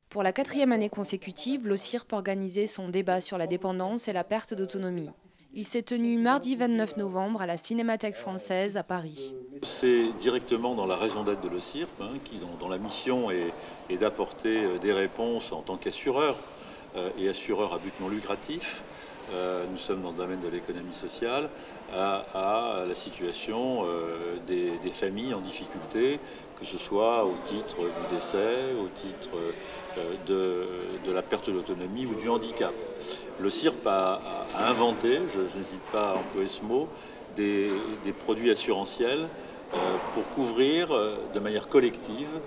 Pour la 4e année consécutive, l'OCIRP organisait son débat sur la dépendance et la perte d'autonomie. Il s'est tenu mardi 29 novembre à la Cinémathèque française à Paris. C'est directement dans la raison d'être de l'OCIRP, dont la mission est d'apporter des réponses en tant qu'assureur et assureur à but non lucratif. Nous sommes dans le domaine de l'économie sociale, à la situation des familles en difficulté, que ce soit au titre du décès, au titre de la perte d'autonomie ou du handicap. Le CIRP a inventé, je n'hésite pas à employer ce mot, des produits assurantiels pour couvrir de manière collective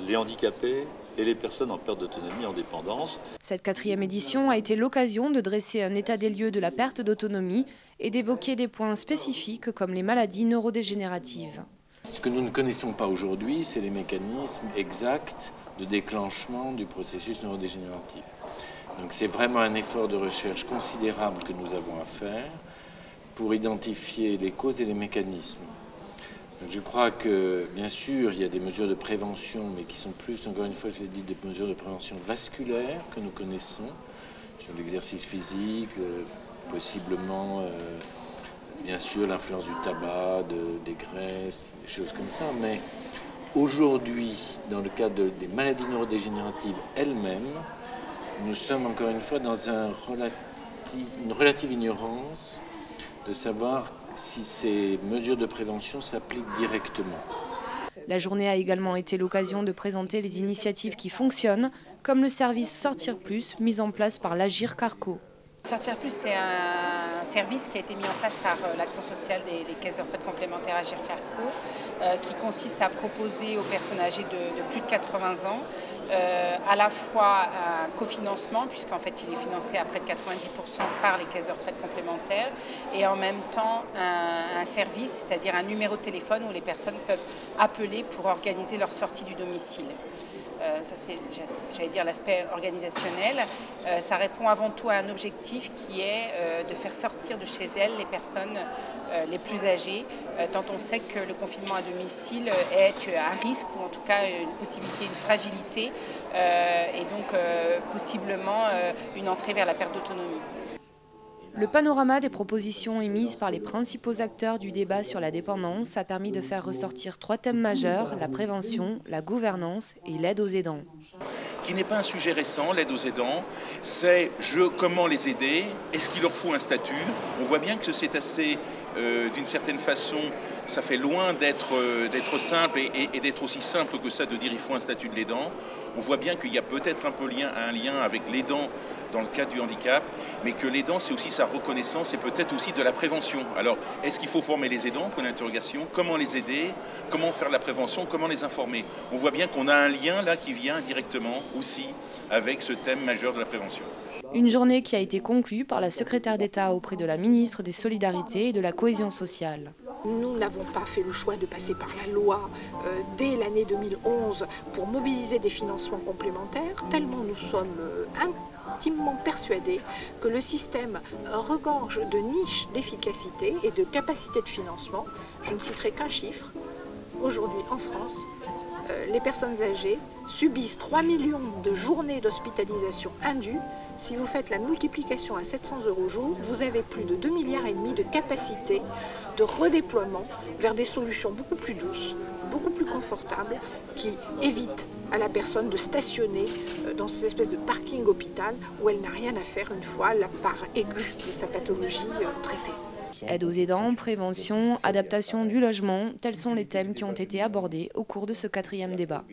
les handicapés et les personnes en perte d'autonomie en dépendance. Cette 4e édition a été l'occasion de dresser un état des lieux de la perte d'autonomie et d'évoquer des points spécifiques comme les maladies neurodégénératives. Ce que nous ne connaissons pas aujourd'hui, c'est les mécanismes exacts de déclenchement du processus neurodégénératif. Donc c'est vraiment un effort de recherche considérable que nous avons à faire pour identifier les causes et les mécanismes. Je crois que, bien sûr, il y a des mesures de prévention, mais qui sont plus, encore une fois, je l'ai dit, des mesures de prévention vasculaire que nous connaissons, sur l'exercice physique, possiblement, bien sûr, l'influence du tabac, des graisses, des choses comme ça. Mais aujourd'hui, dans le cadre des maladies neurodégénératives elles-mêmes, nous sommes, encore une fois, dans une relative ignorance de savoir si ces mesures de prévention s'appliquent directement. La journée a également été l'occasion de présenter les initiatives qui fonctionnent, comme le service Sortir Plus, mis en place par l'Agir Carco. Sortir Plus, c'est un service qui a été mis en place par l'action sociale des caisses de retraite complémentaires Agir Carco, qui consiste à proposer aux personnes âgées de plus de 80 ans à la fois un cofinancement, puisqu'en fait il est financé à près de 90% par les caisses de retraite complémentaires, et en même temps un service, c'est-à-dire un numéro de téléphone où les personnes peuvent appeler pour organiser leur sortie du domicile. Ça c'est, j'allais dire, l'aspect organisationnel. Ça répond avant tout à un objectif qui est de faire sortir de chez elles les personnes les plus âgées, tant on sait que le confinement à domicile est un risque, ou en tout cas une possibilité, une fragilité, et donc possiblement une entrée vers la perte d'autonomie. Le panorama des propositions émises par les principaux acteurs du débat sur la dépendance a permis de faire ressortir 3 thèmes majeurs, la prévention, la gouvernance et l'aide aux aidants. Qui n'est pas un sujet récent, l'aide aux aidants, c'est comment les aider, est-ce qu'il leur faut un statut? On voit bien que c'est assez, d'une certaine façon, ça fait loin d'être simple et d'être aussi simple que ça de dire il faut un statut de l'aidant. On voit bien qu'il y a peut-être un lien avec l'aidant dans le cadre du handicap, mais que l'aidant, c'est aussi sa reconnaissance et peut-être aussi de la prévention. Alors, est-ce qu'il faut former les aidants? Point d'interrogation. Comment les aider? Comment faire de la prévention? Comment les informer? On voit bien qu'on a un lien là qui vient directement aussi avec ce thème majeur de la prévention. Une journée qui a été conclue par la secrétaire d'État auprès de la ministre des Solidarités et de la Cohésion sociale. Nous n'avons pas fait le choix de passer par la loi dès l'année 2011 pour mobiliser des financements complémentaires, tellement nous sommes intimement persuadés que le système regorge de niches d'efficacité et de capacité de financement. Je ne citerai qu'un chiffre. Aujourd'hui, en France, les personnes âgées subissent 3 millions de journées d'hospitalisation indues. Si vous faites la multiplication à 700 € jour, vous avez plus de 2,5 milliards de capacité de redéploiement vers des solutions beaucoup plus douces, beaucoup plus confortables, qui évitent à la personne de stationner dans cette espèce de parking hôpital où elle n'a rien à faire une fois la part aiguë de sa pathologie traitée. Aide aux aidants, prévention, adaptation du logement, tels sont les thèmes qui ont été abordés au cours de ce 4e débat.